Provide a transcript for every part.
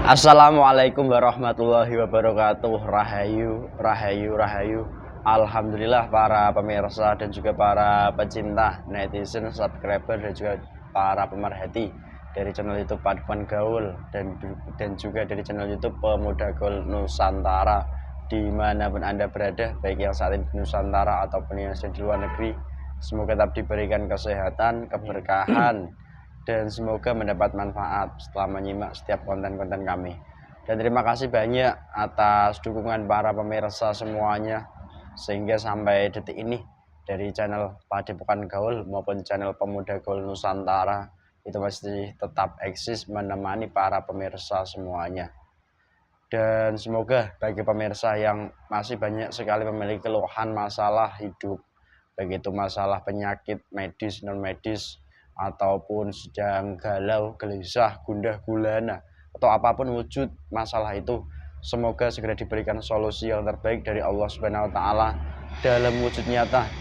Assalamualaikum warahmatullahi wabarakatuh. Rahayu, rahayu, rahayu. Alhamdulillah para pemirsa dan juga para pecinta netizen, subscriber dan juga para pemerhati dari channel YouTube Paduan Gaul dan juga dari channel YouTube Pemuda Gaul Nusantara dimanapun Anda berada, baik yang saat ini di Nusantara ataupun yang sedang di luar negeri. Semoga tetap diberikan kesehatan, keberkahan, dan semoga mendapat manfaat setelah menyimak setiap konten-konten kami. Dan terima kasih banyak atas dukungan para pemirsa semuanya, sehingga sampai detik ini dari channel Padepokan Gaul maupun channel Pemuda Gaul Nusantara itu masih tetap eksis menemani para pemirsa semuanya. Dan semoga bagi pemirsa yang masih banyak sekali memiliki keluhan masalah hidup, baik itu masalah penyakit medis, non medis, ataupun sedang galau, gelisah, gundah gulana, atau apapun wujud masalah itu, semoga segera diberikan solusi yang terbaik dari Allah Subhanahu wa taala dalam wujud nyata.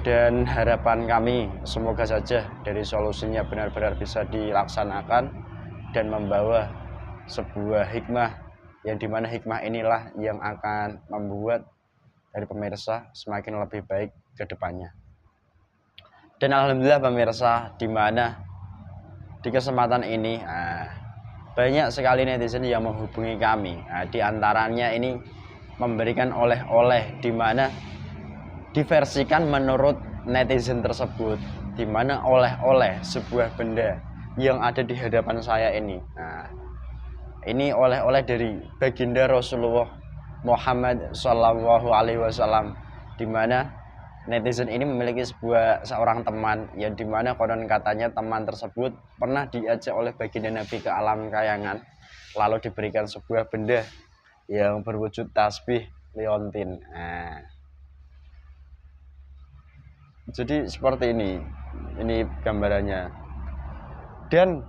Dan harapan kami semoga saja dari solusinya benar-benar bisa dilaksanakan dan membawa sebuah hikmah, yang dimana hikmah inilah yang akan membuat dari pemirsa semakin lebih baik ke depannya. Dan alhamdulillah pemirsa, di mana di kesempatan ini banyak sekali netizen yang menghubungi kami. Di antaranya ini memberikan oleh-oleh, di mana diversikan menurut netizen tersebut, di mana oleh-oleh sebuah benda yang ada di hadapan saya ini. Ini oleh-oleh dari baginda Rasulullah Muhammad Shallallahu Alaihi Wasallam, di mana netizen ini memiliki seorang teman yang dimana konon katanya teman tersebut pernah diajak oleh baginda Nabi ke alam kayangan, lalu diberikan sebuah benda yang berwujud tasbih liontin. Jadi seperti ini gambarannya. Dan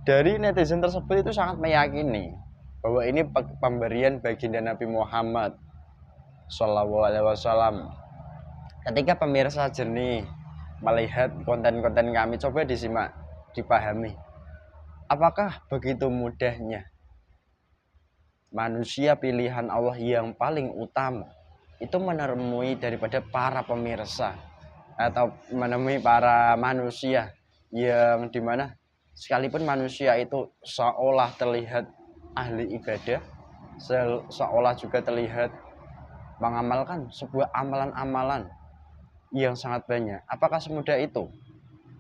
dari netizen tersebut itu sangat meyakini bahwa ini pemberian baginda Nabi Muhammad Shallallahu Alaihi Wasallam. Ketika pemirsa jernih melihat konten-konten kami, coba disimak, dipahami. Apakah begitu mudahnya manusia pilihan Allah yang paling utama itu menemui daripada para pemirsa atau menemui para manusia yang dimana sekalipun manusia itu seolah terlihat ahli ibadah, seolah juga terlihat mengamalkan sebuah amalan-amalan yang sangat banyak. Apakah semudah itu?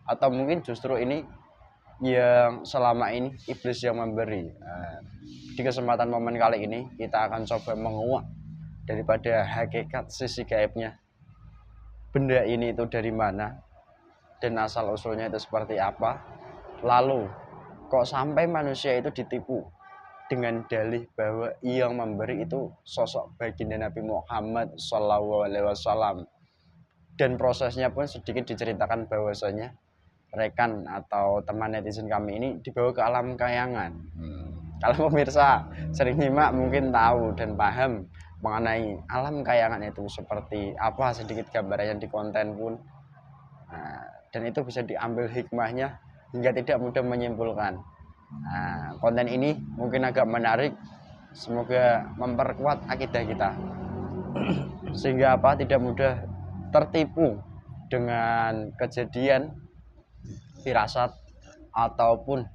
Atau mungkin justru ini yang selama ini iblis yang memberi. Di kesempatan momen kali ini kita akan coba menguak daripada hakikat sisi gaibnya. Benda ini itu dari mana? Dan asal usulnya itu seperti apa? Lalu kok sampai manusia itu ditipu dengan dalih bahwa yang memberi itu sosok baginda Nabi Muhammad Shallallahu Alaihi Wasallam. Dan prosesnya pun sedikit diceritakan bahwasanya rekan atau teman netizen kami ini dibawa ke alam kayangan. Kalau pemirsa sering nyimak mungkin tahu dan paham mengenai alam kayangan itu seperti apa, sedikit gambarannya di konten pun. Dan itu bisa diambil hikmahnya hingga tidak mudah menyimpulkan. Konten ini mungkin agak menarik, semoga memperkuat akidah kita sehingga tidak mudah tertipu dengan kejadian firasat ataupun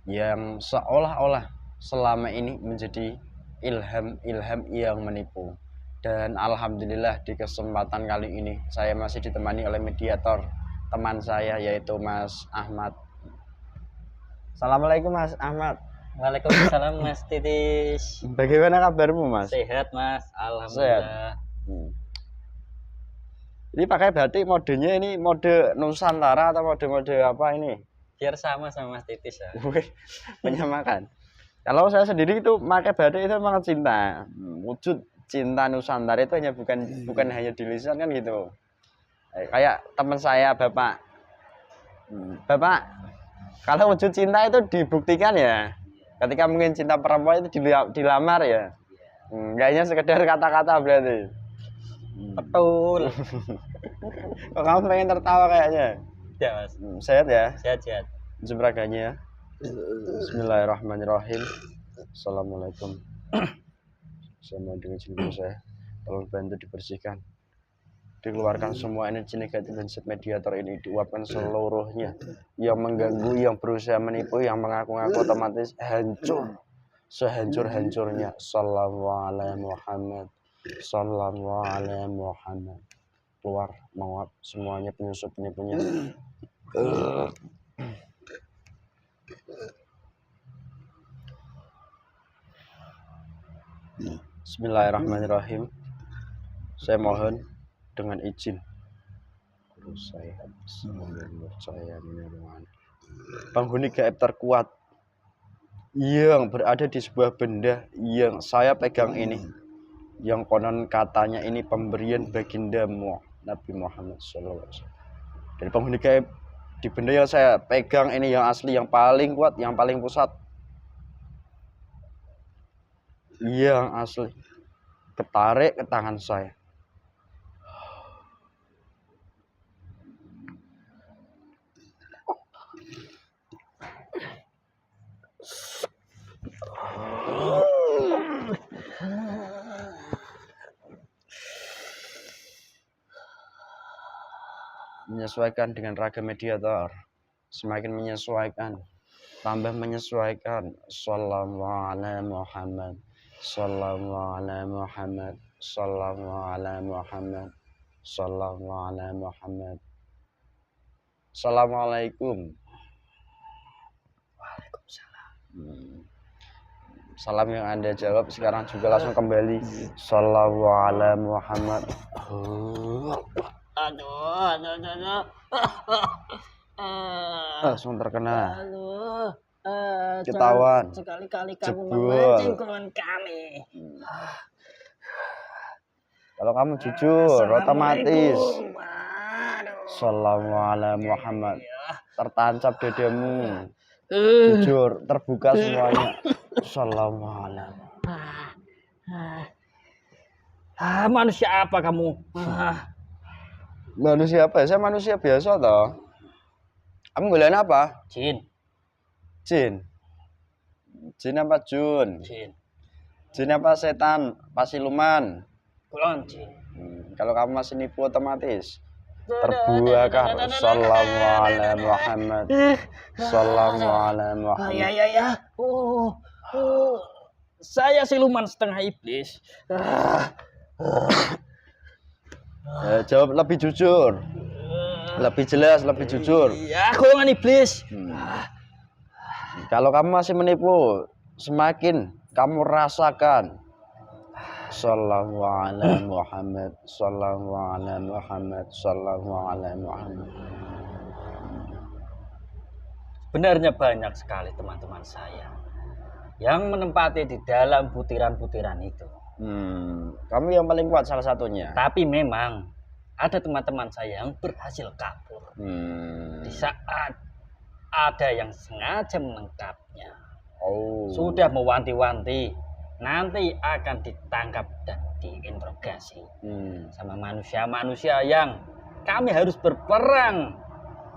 yang seolah-olah selama ini menjadi ilham yang menipu. Dan alhamdulillah di kesempatan kali ini saya masih ditemani oleh mediator teman saya, yaitu Mas Ahmad. Assalamualaikum Mas Ahmad. Waalaikumsalam Mas Titis. Bagaimana kabarmu Mas? Sehat Mas, alhamdulillah. Ini pakai batik modenya ini mode Nusantara atau mode apa ini? Biar sama Mas Titis ya. Menyamakan. Kalau saya sendiri itu pakai batik itu memang cinta. Wujud cinta Nusantara itu bukan hanya di lisan kan gitu. Kayak teman saya Bapak, kalau wujud cinta itu dibuktikan ya. Ketika mungkin cinta perempuan itu dilamar ya. Kayaknya sekedar kata-kata berarti. Betul. Kok kamu pengen tertawa kayaknya? Ya Mas. Sehat ya? Sehat. Jembraganya. Bismillahirrahmanirrahim. Assalamualaikum. Saya mau dengan jilbab saya. Tolong bantu dibersihkan. Dikeluarkan semua energi negatif dan zat mediator ini, diuapkan seluruhnya. Yang mengganggu, yang berusaha menipu, yang mengaku-ngaku otomatis hancur sehancur-hancurnya. Sallallahu alaihi Muhammad. Sallallahu alaihi Muhammad. Keluar, menguap semuanya penyusup penipunya. Bismillahirrahmanirrahim. Saya mohon dengan izin guru saya, penghuni gaib terkuat yang berada di sebuah benda yang saya pegang ini, yang konon katanya ini pemberian baginda Nabi Muhammad SAW. Dari penghuni gaib di benda yang saya pegang ini, yang asli, yang paling kuat, yang paling pusat, yang asli, ketarik ke tangan saya. Menyesuaikan dengan raga mediator, semakin menyesuaikan, tambah menyesuaikan. Sallallahu alaihi Muhammad, sallallahu alaihi Muhammad, sallallahu alaihi Muhammad, sallallahu alaihi Muhammad. Assalamualaikum. Waalaikumsalam. Salam yang Anda jawab sekarang juga langsung kembali. Sallallahu alaihi Muhammad. Aduh. Langsung terkena. Aduh. Ketahuan. Sekali-kali kamu Jebol. memancing keluhan kami. Kalau kamu jujur, otomatis. Aduh. Sallallahu alaihi Muhammad. Tertancap dadamu. Jujur, terbuka semuanya. Sallallahu alaihi. Manusia apa kamu? Manusia apa? Saya manusia biasa toh. Kamu gulain apa? Jin. Jin. Jin apa Jun? Jin. Jin apa setan? Pasiluman. Kulon jin. Kalau kamu masih nipu otomatis terbakar. Sallallahu alaihi Muhammad. Sallallahu alaihi Muhammad. Ya. Saya siluman setengah iblis. Jawab lebih jujur, lebih jelas, lebih jujur. Ya, golongan iblis. Kalau kamu masih menipu, semakin kamu rasakan. Sallallahu alaihi Muhammad, sallallahu alaihi Muhammad, sallallahu alaihi Muhammad. Sebenarnya banyak sekali teman-teman saya yang menempati di dalam butiran-butiran itu. Kamu yang paling kuat salah satunya. Tapi memang ada teman-teman saya yang berhasil kabur. Di saat ada yang sengaja menangkapnya. Sudah mewanti-wanti, nanti akan ditangkap dan diinterogasi sama manusia-manusia yang kami harus berperang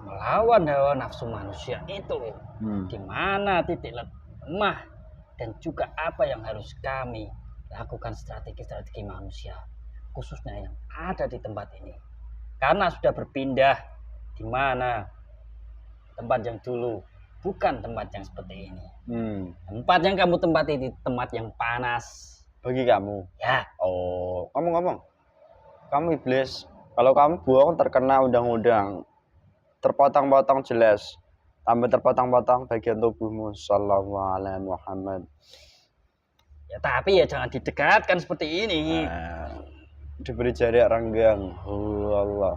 melawan hawa nafsu manusia itu. Di mana titik lemah dan juga apa yang harus kami lakukan, strategi-strategi manusia khususnya yang ada di tempat ini, karena sudah berpindah, di mana tempat yang dulu bukan tempat yang seperti ini. Tempat yang kamu tempati di tempat yang panas bagi kamu ya. Kamu ngomong, kamu iblis. Kalau kamu bohong terkena undang-undang, terpotong-potong jelas, tambah terpotong-potong bagian tubuhmu. Sallallahu alaihi Muhammad. Ya, tapi ya jangan didekatkan seperti ini. Diberi jarak renggang. Allah.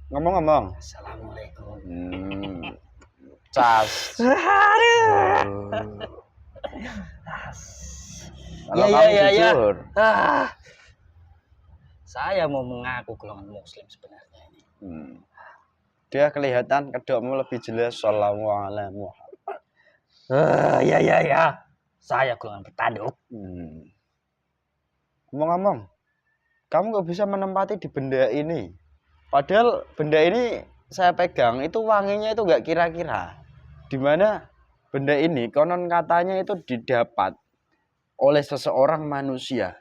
Ngomong-ngomong. Assalamualaikum. Cas. Kalau Ya. kamu jujur. Saya mau mengaku golongan muslim sebenarnya ini. Dia kelihatan kedokmu lebih jelas. Sallallahu alaihi Muhammad. Ya. Saya golongan bertanduk. Ngomong-ngomong, kamu nggak bisa menempati di benda ini. Padahal benda ini saya pegang itu wanginya itu nggak kira-kira. Dimana benda ini konon katanya itu didapat oleh seseorang manusia.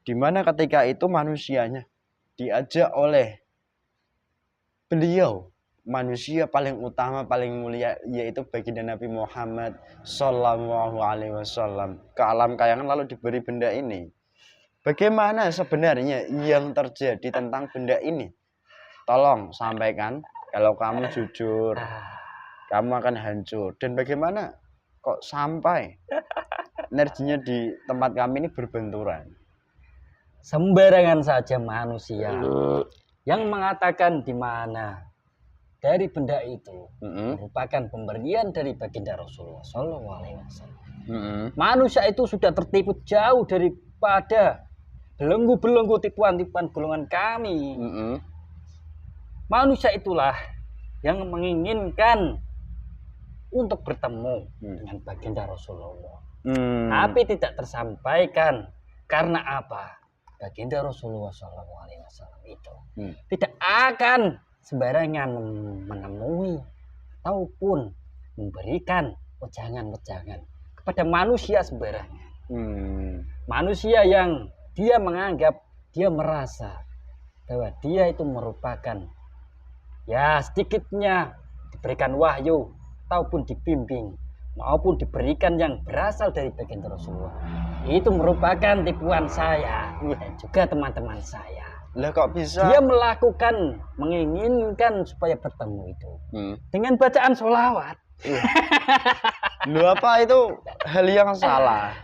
Dimana ketika itu manusianya diajak oleh beliau, manusia paling utama, paling mulia, yaitu baginda Nabi Muhammad Sallallahu Alaihi Wasallam, ke alam kayangan lalu diberi benda ini. Bagaimana sebenarnya yang terjadi tentang benda ini? Tolong sampaikan. Kalau kamu jujur, kamu akan hancur. Dan bagaimana kok sampai energinya di tempat kami ini berbenturan? Sembarangan saja manusia yang mengatakan di mana dari benda itu merupakan pemberian dari baginda Rasulullah Shallallahu Alaihi Wasallam. Manusia itu sudah tertipu jauh daripada belenggu-belenggu tipuan-tipuan golongan kami. Manusia itulah yang menginginkan untuk bertemu dengan baginda Rasulullah. Tapi tidak tersampaikan. Karena apa? Baginda Rasulullah SAW itu tidak akan sembarangan menemui ataupun memberikan wejangan-wejangan kepada manusia sembarangan. Manusia yang dia menganggap, dia merasa bahwa dia itu merupakan ya sedikitnya diberikan wahyu ataupun dibimbing maupun diberikan yang berasal dari baginda Rasulullah. Itu merupakan tipuan saya dan juga teman-teman saya. Lah kok bisa? Dia melakukan, menginginkan supaya bertemu itu dengan bacaan sholawat. Lu apa itu hal yang salah?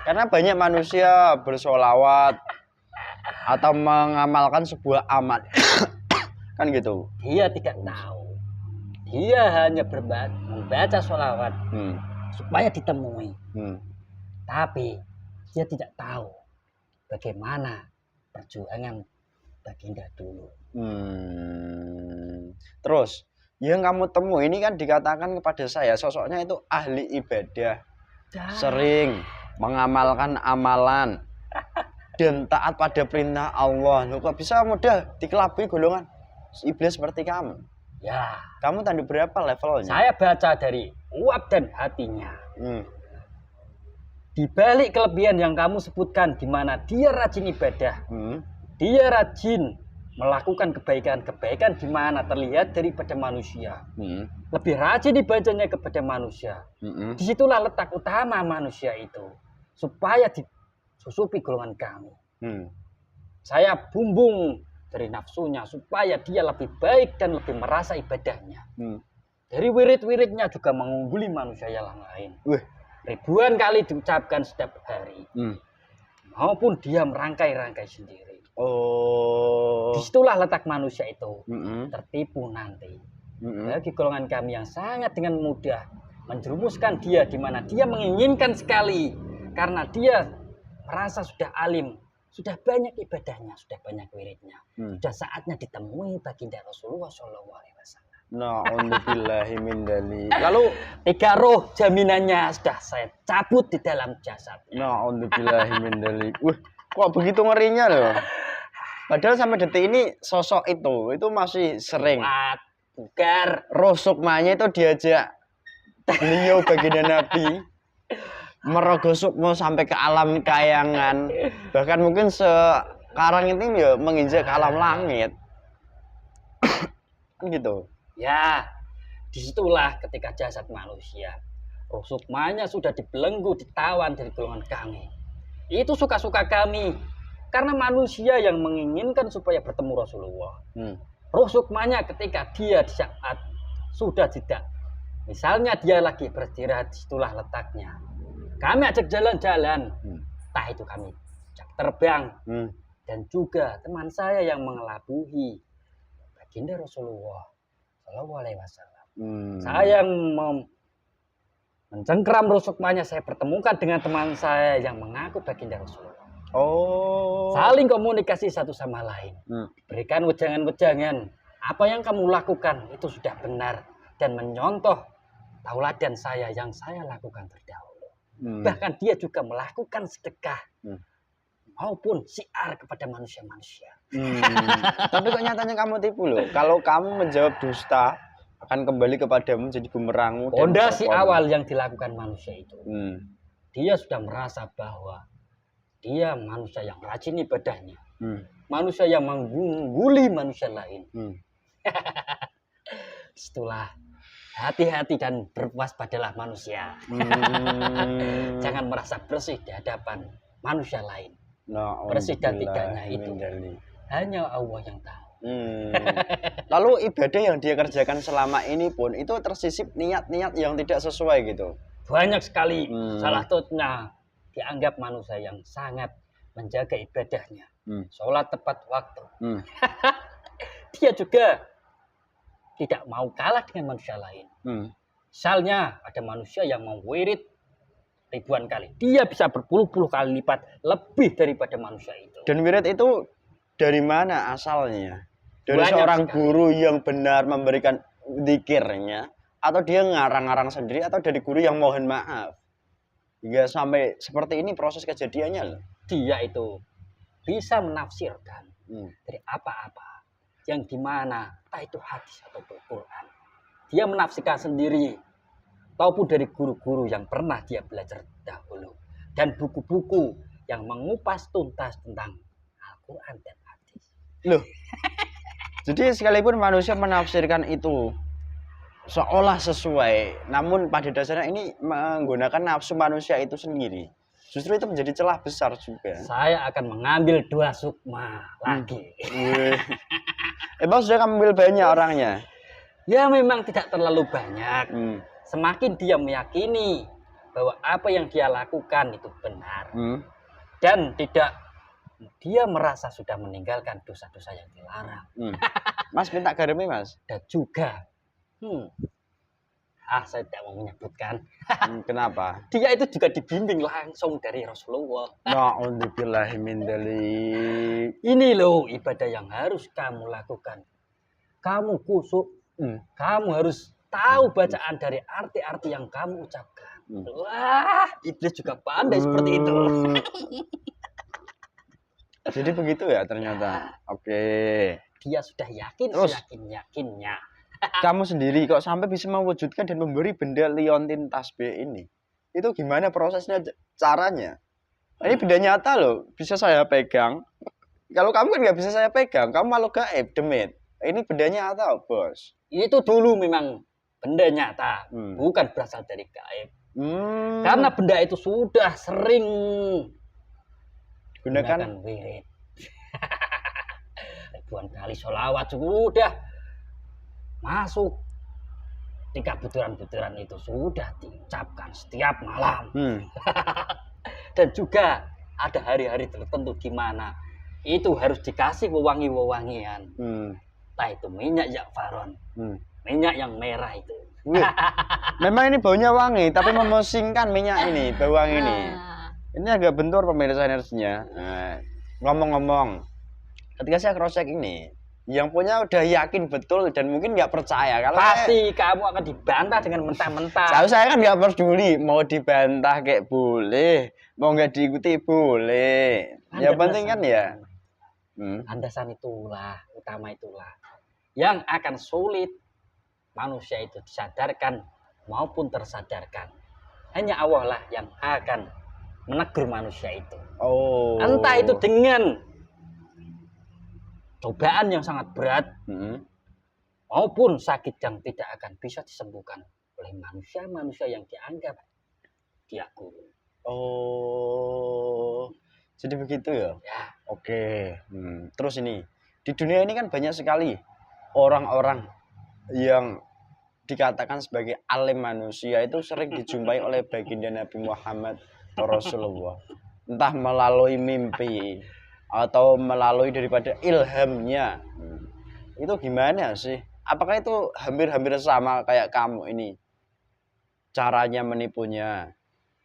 Karena banyak manusia bersolawat atau mengamalkan sebuah amal. Kan gitu. Dia tidak tahu. Dia hanya membaca sholawat supaya ditemui. Tapi dia tidak tahu bagaimana perjuangan baginda dulu. Terus yang kamu temui ini kan dikatakan kepada saya sosoknya itu ahli ibadah, sering mengamalkan amalan dan taat pada perintah Allah. Loh, kok bisa mudah dikelabui golongan iblis seperti kamu? Ya. Kamu tadi berapa levelnya? Saya baca dari uap dan hatinya. Di balik kelebihan yang kamu sebutkan, di mana dia rajin ibadah, dia rajin melakukan kebaikan-kebaikan di mana terlihat daripada manusia, lebih rajin ibadahnya kepada manusia. Disitulah letak utama manusia itu, supaya disusupi golongan kami. Saya bumbung dari nafsunya supaya dia lebih baik dan lebih merasa ibadahnya. Dari wirid-wiridnya juga mengungguli manusia yang lain. Ribuan kali diucapkan setiap hari, maupun dia merangkai-rangkai sendiri. Disitulah letak manusia itu tertipu nanti. Bagi golongan kami yang sangat dengan mudah menjerumuskan dia, di mana dia menginginkan sekali karena dia merasa sudah alim, sudah banyak ibadahnya, sudah banyak wiridnya, sudah saatnya ditemui baginda Rasulullah SAW. Na'udzubillahi min dzalik. Lalu 3 roh jaminannya sudah saya cabut di dalam jasad. Na'udzubillahi min dzalik. Kok begitu ngerinya loh. Padahal sampai detik ini sosok itu masih sering. Bugar. Roh sukmanya itu diajak beliau baginda Nabi merogoh sukmo sampai ke alam kayangan. Bahkan mungkin sekarang ini ya menginjak ke alam langit. Gitu. Ya, disitulah ketika jasad manusia, roh sukmanya sudah dibelenggu, ditawan dari golongan kami. Itu suka-suka kami, karena manusia yang menginginkan supaya bertemu Rasulullah. Roh sukmanya ketika dia di saat sudah tidak, misalnya dia lagi beristirahat, disitulah letaknya. Kami ajak jalan-jalan, entah itu kami ajak terbang, dan juga teman saya yang mengelabuhi baginda Rasulullah Sallallahu Alaihi Wasallam. Saya mencengkram roh sukmanya, saya pertemukan dengan teman saya yang mengaku baginda Rasulullah. Saling komunikasi satu sama lain. Berikan wejangan-wejangan. Apa yang kamu lakukan itu sudah benar dan menyontoh tauladan saya yang saya lakukan terdahulu. Bahkan dia juga melakukan sedekah maupun syiar kepada manusia-manusia. Tapi kok nyatanya kamu tipu loh. Kalau kamu menjawab dusta, akan kembali kepadamu jadi bumerangmu. Pondasi awal yang dilakukan manusia itu, dia sudah merasa bahwa dia manusia yang rajin ibadahnya, manusia yang mengungguli manusia lain. Setelah hati-hati dan berwaspadalah manusia. Jangan merasa bersih di hadapan manusia lain. Bersih dan tidaknya itu hanya Allah yang tahu. Lalu ibadah yang dia kerjakan selama ini pun itu tersisip niat-niat yang tidak sesuai gitu. Banyak sekali. Salah satunya dianggap manusia yang sangat menjaga ibadahnya, sholat tepat waktu. Dia juga tidak mau kalah dengan manusia lain. Misalnya ada manusia yang mau wirid ribuan kali, dia bisa berpuluh-puluh kali lipat lebih daripada manusia itu. Dan wirid itu dari mana asalnya? Dari Banyak seorang sekali. guru yang benar memberikan zikirnya, atau dia ngarang-ngarang sendiri, atau dari guru yang mohon maaf hingga sampai seperti ini proses kejadiannya loh. Dia itu bisa menafsirkan dari apa-apa yang dimana entah itu hadis atau Quran, dia menafsirkan sendiri ataupun dari guru-guru yang pernah dia belajar dahulu dan buku-buku yang mengupas tuntas tentang Al-Quran dan hadis. Loh, jadi sekalipun manusia menafsirkan itu seolah sesuai, namun pada dasarnya ini menggunakan nafsu manusia itu sendiri. Justru itu menjadi celah besar juga. Saya akan mengambil 2 sukma lagi. Emang sudah kamu ambil banyak orangnya? Ya memang tidak terlalu banyak. Semakin dia meyakini bahwa apa yang dia lakukan itu benar. Dan tidak dia merasa sudah meninggalkan dosa-dosa yang dilarang. Mas minta garamnya mas? Dan juga saya tidak mau menyebutkan. Kenapa? Dia itu juga dibimbing langsung dari Rasulullah. Na'udzubillahi min dzalik. Ini loh ibadah yang harus kamu lakukan. Kamu kusuk, kamu harus tahu bacaan dari arti-arti yang kamu ucapkan. Wah, iblis juga pandai seperti itu. Jadi begitu ya ternyata. Oke. Dia sudah yakin, yakinnya. Kamu sendiri kok sampai bisa mewujudkan dan memberi benda liontin tasbih ini? Itu gimana prosesnya, caranya? Ini benda nyata loh, bisa saya pegang. Kalau kamu kan nggak bisa saya pegang, kamu malu gaib, demit. Ini benda nyata, bos. Itu dulu memang benda nyata, bukan berasal dari gaib. Karena benda itu sudah sering gunakan wirid. Ribuan kali sholawat sudah masuk. 3 butiran-butiran itu sudah diucapkan setiap malam. Dan juga ada hari-hari tertentu di mana itu harus dikasih wewangi-wewangian. Entah itu minyak za'faron, minyak yang merah itu. Memang ini baunya wangi, tapi memusingkan minyak ini, bau wangi ini. Ini agak bentur pemirsa energinya. Ngomong-ngomong, ketika saya cross check ini, yang punya udah yakin betul dan mungkin nggak percaya kalau pasti kamu akan dibantah dengan mentah-mentah. Saya kan nggak peduli mau dibantah kayak boleh, mau nggak diikuti boleh. Yang penting kan ya. Landasan itulah, utama itulah yang akan sulit manusia itu disadarkan maupun tersadarkan. Hanya Allah lah yang akan menegur manusia itu. Entah itu dengan cobaan yang sangat berat maupun sakit yang tidak akan bisa disembuhkan oleh manusia-manusia yang dianggap dia guru. Jadi begitu ya? Oke. Terus ini, di dunia ini kan banyak sekali orang-orang yang dikatakan sebagai alim manusia itu sering dijumpai oleh baginda Nabi Muhammad Rasulullah. Entah melalui mimpi atau melalui daripada ilhamnya. Itu gimana sih? Apakah itu hampir-hampir sama kayak kamu ini? Caranya menipunya?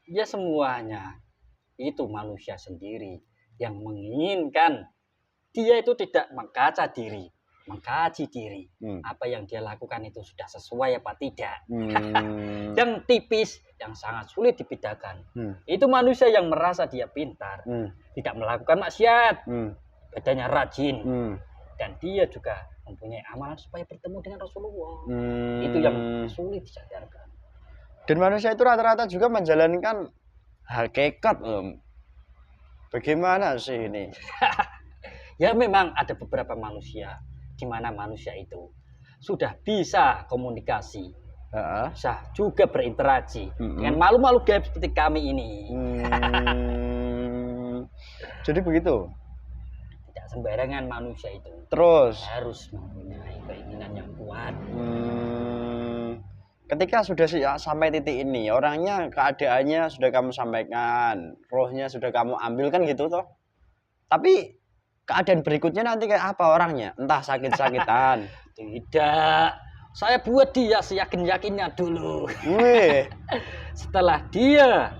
Ya semuanya. Itu manusia sendiri yang menginginkan dia itu tidak mengkaca diri, mengkaji diri. Apa yang dia lakukan itu sudah sesuai apa tidak. Yang tipis, yang sangat sulit dibedakan. Itu manusia yang merasa dia pintar, tidak melakukan maksiat. ibadahnya rajin, dan dia juga mempunyai amalan supaya bertemu dengan Rasulullah. Itu yang sulit disadarkan. Dan manusia itu rata-rata juga menjalankan hakikat. Bagaimana sih ini? Ya memang ada beberapa manusia di mana manusia itu sudah bisa komunikasi, bisa juga berinteraksi dengan makhluk-makhluk gaib seperti kami ini. Jadi begitu. Tidak sembarangan manusia itu. Terus harus mempunyai keinginan yang kuat. Ketika sudah sampai titik ini, orangnya, keadaannya sudah kamu sampaikan, rohnya sudah kamu ambil kan gitu toh. Tapi keadaan berikutnya nanti kayak apa orangnya? Entah sakit-sakitan. Tidak. Saya buat dia seyakin-yakinnya dulu. Setelah dia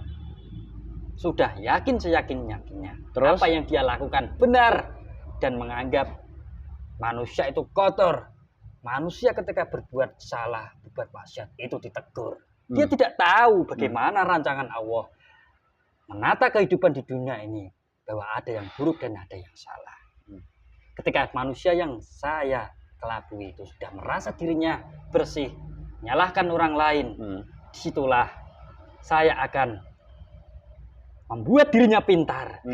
sudah yakin seyakin-yakinnya, terus apa yang dia lakukan benar dan menganggap manusia itu kotor. Manusia ketika berbuat salah, berbuat maksiat itu ditegur. Dia tidak tahu bagaimana rancangan Allah menata kehidupan di dunia ini, bahwa ada yang buruk dan ada yang salah. Ketika manusia yang saya kelabui itu sudah merasa dirinya bersih, menyalahkan orang lain, disitulah saya akan membuat dirinya pintar.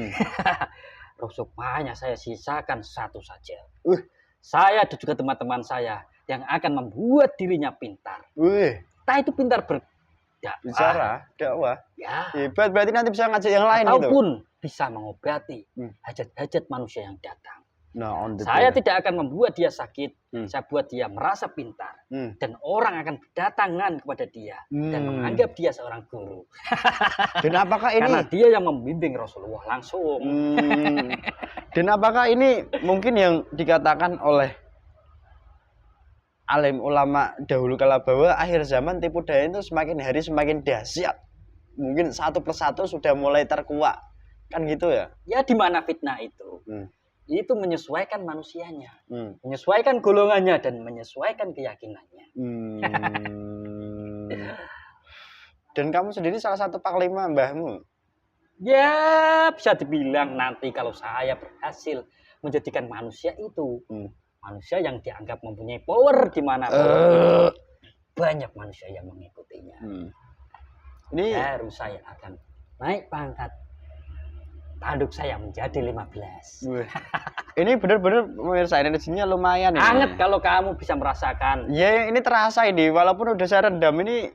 Rupanya saya sisakan satu saja. Saya dan juga teman-teman saya yang akan membuat dirinya pintar. Entah itu pintar bicara, dakwah. Ya. Hebat, berarti nanti bisa ngajak yang lain ataupun bisa mengobati hajat-hajat manusia yang datang. Saya tidak akan membuat dia sakit. Saya buat dia merasa pintar. Dan orang akan berdatangan kepada dia dan menganggap dia seorang guru. Dan apakah ini karena dia yang membimbing Rasulullah langsung. Dan apakah ini mungkin yang dikatakan oleh alim ulama dahulu kala bahwa akhir zaman tipu daya itu semakin hari semakin dahsyat. Mungkin satu persatu sudah mulai terkuak. Kan gitu ya? Ya di mana fitnah itu? Itu menyesuaikan manusianya, menyesuaikan golongannya dan menyesuaikan keyakinannya. Dan kamu sendiri salah satu panglima mbahmu. Ya bisa dibilang nanti kalau saya berhasil menjadikan manusia itu manusia yang dianggap mempunyai power di mana banyak manusia yang mengikutinya. Ini baru saya akan naik pangkat. Tanduk saya menjadi 15. Ini benar-benar pemirsa, energinya lumayan ini. Anget kalau kamu bisa merasakan. Ya ini terasa ini, walaupun udah saya rendam ini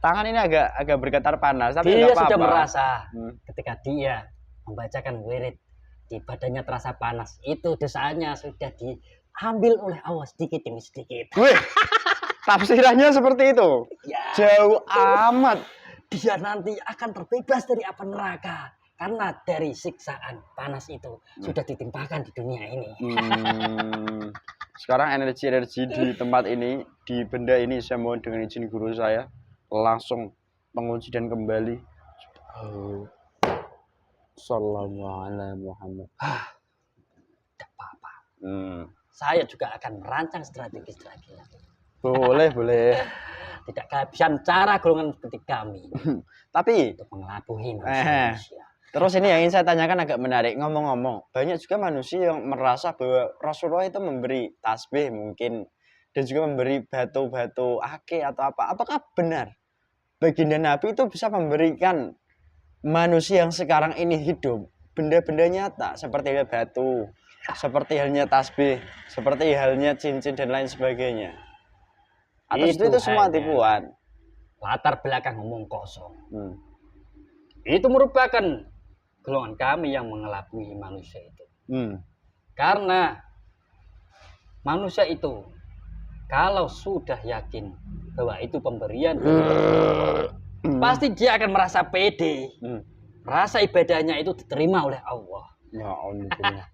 tangan ini agak bergetar panas. Tapi dia sudah merasa ketika dia membacakan wirid di badannya terasa panas. Itu dosanya sudah diambil oleh Allah sedikit demi sedikit. Tafsirannya seperti itu. Ya. Jauh amat. Dia nanti akan terbebas dari api neraka. Karena dari siksaan panas itu sudah ditimpakan di dunia ini. Sekarang energi-energi di tempat ini, di benda ini, saya mohon dengan izin guru saya langsung mengunci dan kembali. Sallallahu alaihi Muhammad. Tidak apa-apa. Saya juga akan merancang strategi-strategi. Boleh. Tidak kehabisan cara golongan seperti kami. Tapi untuk mengelabui manusia. Terus ini yang ingin saya tanyakan agak menarik. Ngomong-ngomong, banyak juga manusia yang merasa bahwa Rasulullah itu memberi tasbih mungkin dan juga memberi batu-batu ake atau apa. Apakah benar baginda Nabi itu bisa memberikan manusia yang sekarang ini hidup benda-benda nyata seperti halnya batu, seperti halnya tasbih, seperti halnya cincin dan lain sebagainya? Atau itu semua tipuan? Latar belakang omong kosong. Itu merupakan golongan kami yang mengelabui manusia itu. Karena manusia itu kalau sudah yakin bahwa itu pemberian pasti dia akan merasa pede. Merasa ibadahnya itu diterima oleh Allah. Ya Allah.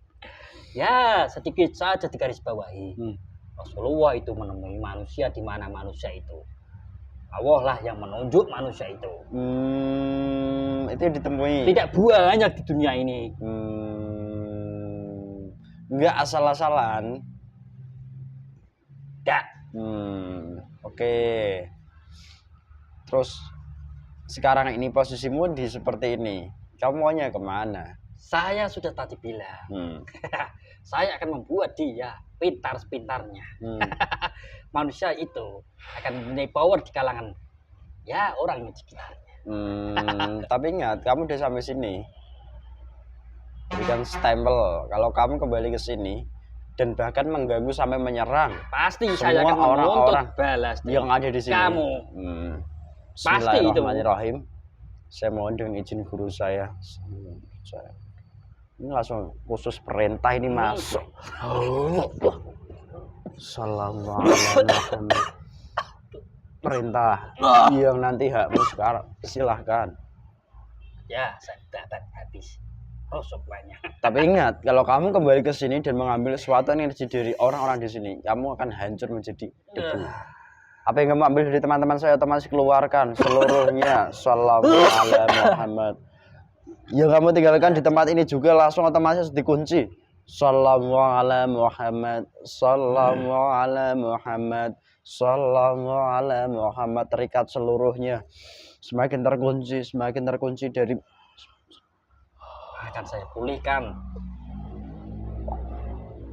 Ya sedikit saja digarisbawahi. Rasulullah itu menemui manusia di mana manusia itu. Allah lah yang menunjuk manusia itu. Itu ditemui. Tidak banyak di dunia ini. Enggak asal-asalan. Tidak. Oke. Terus sekarang ini posisimu di seperti ini. Kamu maunya kemana? Saya sudah tadi bilang, saya akan membuat dia pintar sepintarnya. Manusia itu akan mempunyai power di kalangan ya orang yang di sekitarnya. Tapi ingat, kamu udah sampai sini. Berikan stempel kalau kamu kembali ke sini dan bahkan mengganggu sampai menyerang. Pasti semua saya akan orang-orang balas yang ada di sini. Kamu. Pasti itu. Bismillahirrahmanirrahim. Saya mohon dengan izin guru saya. Ini langsung khusus perintah ini masuk. Assalamualaikum. Perintah yang nanti hakmu sekarang silahkan. Ya, saya dapat habis. Rusuk banyak. Tapi ingat, kalau kamu kembali ke sini dan mengambil suatu energi dari orang-orang di sini, kamu akan hancur menjadi debu. Apa yang kamu ambil dari teman-teman saya otomatis keluarkan seluruhnya. Sallallahu alaihi Muhammad. Yang kamu tinggalkan di tempat ini juga langsung otomatis dikunci. Sallallahu alaihi Muhammad. Sallallahu alaihi Muhammad. Sallallahu alaihi Muhammad. Terikat seluruhnya. Semakin terkunci dari akan saya pulihkan.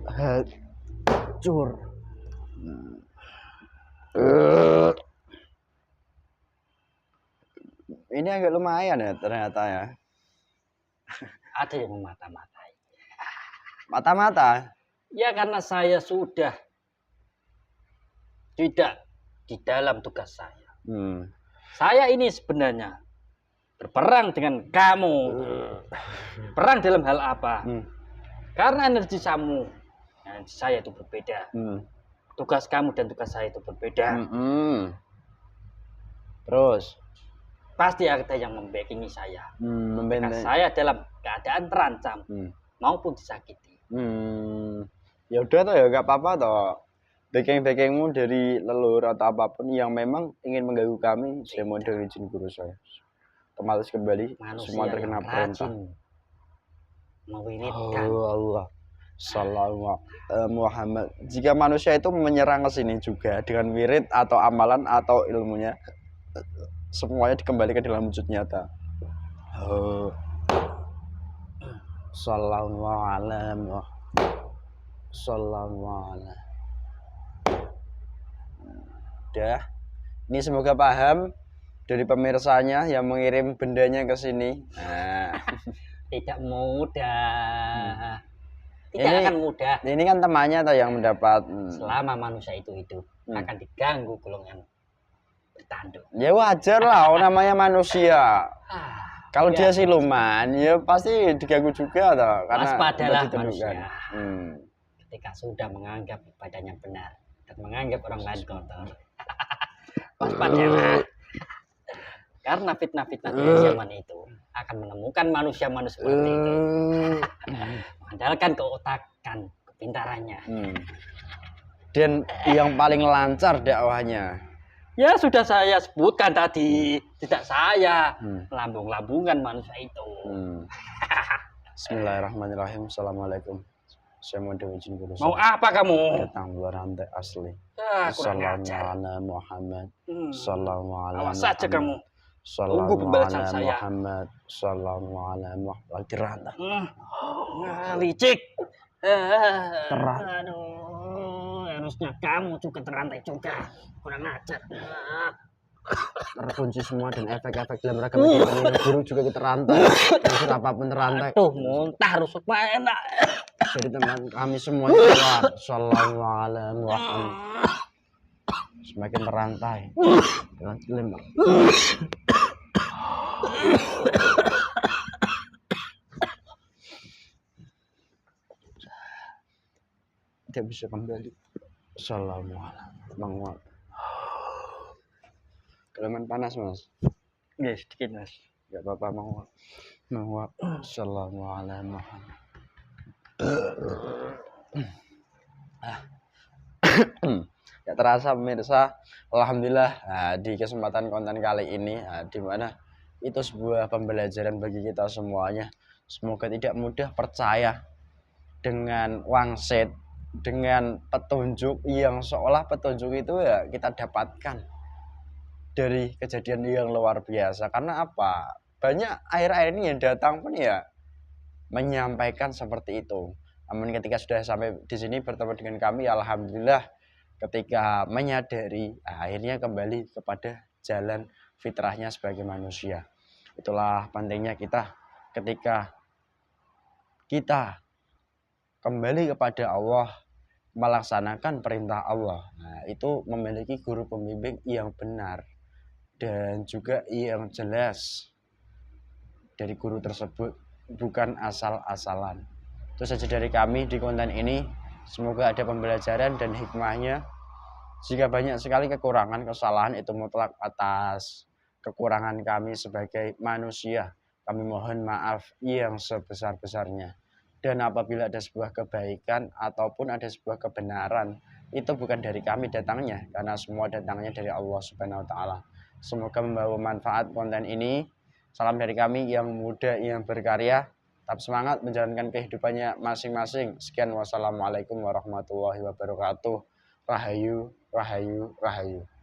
Hancur. Ini agak lumayan ya ternyata ya. Ada yang memata-matai. Mata-mata? Ya karena saya sudah tidak di dalam tugas saya. Saya ini sebenarnya berperang dengan kamu. Perang dalam hal apa? Karena energi saya itu berbeda. Tugas kamu dan tugas saya itu berbeda. Terus? Pasti ada yang membackingi saya. Ketika saya dalam keadaan terancam maupun disakiti. Ya udah toh ya gak apa-apa toh. Backing-backingmu dari leluhur atau apapun yang memang ingin mengganggu kami, saya mohon dengan izin guru saya. Otomatis kembali manusia semua terkena perintah. Mewiridkan. Allah. Sallallahu Muhammad. Jika manusia itu menyerang ke sini juga dengan wirid atau amalan atau ilmunya, semuanya dikembalikan dalam wujud nyata. Sallallahu alaihi wasallam. Udah. Ini semoga paham dari pemirsanya yang mengirim bendanya ke sini. Tidak mudah. Tidak akan mudah. Ini kan temannya atau yang mendapat. Selama manusia itu hidup akan diganggu golongan bertanduk. Ya wajar lah, namanya manusia. Kalau dia siluman, ya pasti diganggu juga toh. Karena waspadalah manusia. Ketika sudah menganggap badannya benar dan menganggap orang lain kotor. Waspadalah. Karena fitnah-fitnah di zaman itu akan menemukan manusia-manusia seperti itu. Mengandalkan keotakan, kepintarannya. Dan yang paling lancar dakwahnya. Ya sudah saya sebutkan tadi, tidak saya lambung-lambungan manusia itu. Bismillahirrahmanirrahim. Assalamualaikum. Saya mau izin guru. Mau apa kamu? Datang dua rantai asli. Assalamualaikum Muhammad. Assalamualaikum. Awas saja kamu. Tunggu pembalasan saya. Muhammad. Assalamualaikum. Lagi rantai. Licik. Aduh, harusnya kamu juga terantai juga. Kurang ajar. Terkunci semua dan efek-efek dalam ragam guru juga kita rantai. Unsur apapun terantai. Tuh muntah rusuk enak. Jadi teman kami semuanya keluar. Sallallahu alaihi. Semakin terantai. Dengan lembang. Dia bisa kembali. Sallallahu alaihi. Keleman panas mas. Ya sedikit mas. Gak apa-apa mau. Assalamualaikum. Ya terasa pemirsa, alhamdulillah di kesempatan konten kali ini di mana itu sebuah pembelajaran bagi kita semuanya. Semoga tidak mudah percaya dengan wangsit, dengan petunjuk yang seolah petunjuk itu ya kita dapatkan dari kejadian yang luar biasa. Karena apa? Banyak air-air ini yang datang pun ya menyampaikan seperti itu. Namun ketika sudah sampai di sini bertemu dengan kami, alhamdulillah ketika menyadari, akhirnya kembali kepada jalan fitrahnya sebagai manusia. Itulah pentingnya kita ketika kita kembali kepada Allah, melaksanakan perintah Allah. Nah, itu memiliki guru pembimbing yang benar dan juga yang jelas dari guru tersebut, bukan asal-asalan. Itu saja dari kami di konten ini. Semoga ada pembelajaran dan hikmahnya. Jika banyak sekali kekurangan, kesalahan itu mutlak atas kekurangan kami sebagai manusia. Kami mohon maaf yang sebesar-besarnya. Dan apabila ada sebuah kebaikan ataupun ada sebuah kebenaran, itu bukan dari kami datangnya, karena semua datangnya dari Allah Subhanahu wa taala. Semoga membawa manfaat konten ini. Salam dari kami yang muda, yang berkarya. Tetap semangat menjalankan kehidupannya masing-masing. Sekian, wassalamualaikum warahmatullahi wabarakatuh. Rahayu, rahayu, rahayu.